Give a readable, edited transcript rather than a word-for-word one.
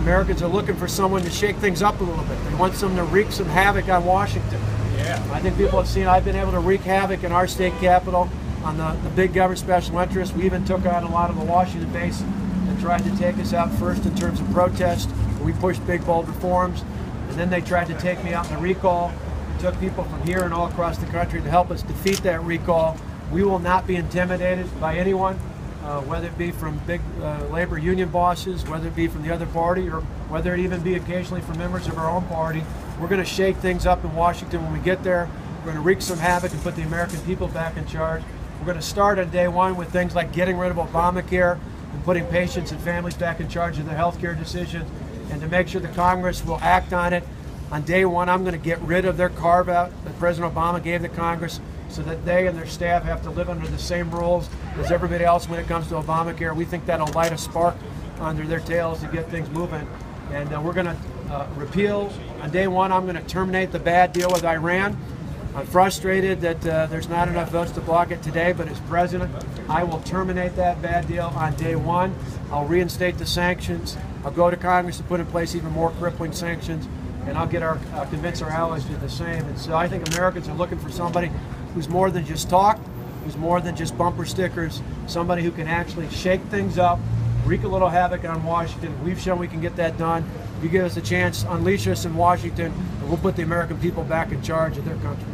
Americans are looking for someone to shake things up a little bit. They want someone to wreak some havoc on Washington. Yeah. I think people have seen I've been able to wreak havoc in our state capitol on the big government special interests. We even took on a lot of the Washington base that tried to take us out first in terms of protest. We pushed big, bold reforms, and then they tried to take me out in the recall. We took people from here and all across the country to help us defeat that recall. We will not be intimidated by anyone, whether it be from big labor union bosses, whether it be from the other party, or whether it even be occasionally from members of our own party. We're going to shake things up in Washington when we get there. We're going to wreak some havoc and put the American people back in charge. We're going to start on day one with things like getting rid of Obamacare and putting patients and families back in charge of their health care decisions, and to make sure the Congress will act on it. On day one, I'm going to get rid of their carve-out that President Obama gave the Congress so that they and their staff have to live under the same rules as everybody else when it comes to Obamacare. We think that'll light a spark under their tails to get things moving. And we're going to repeal. On day one, I'm going to terminate the bad deal with Iran. I'm frustrated that there's not enough votes to block it today, but as president, I will terminate that bad deal on day one. I'll reinstate the sanctions. I'll go to Congress to put in place even more crippling sanctions, and I'll convince our allies to do the same. And so I think Americans are looking for somebody who's more than just talk, who's more than just bumper stickers, somebody who can actually shake things up, wreak a little havoc on Washington. We've shown we can get that done. If you give us a chance, unleash us in Washington, and we'll put the American people back in charge of their country.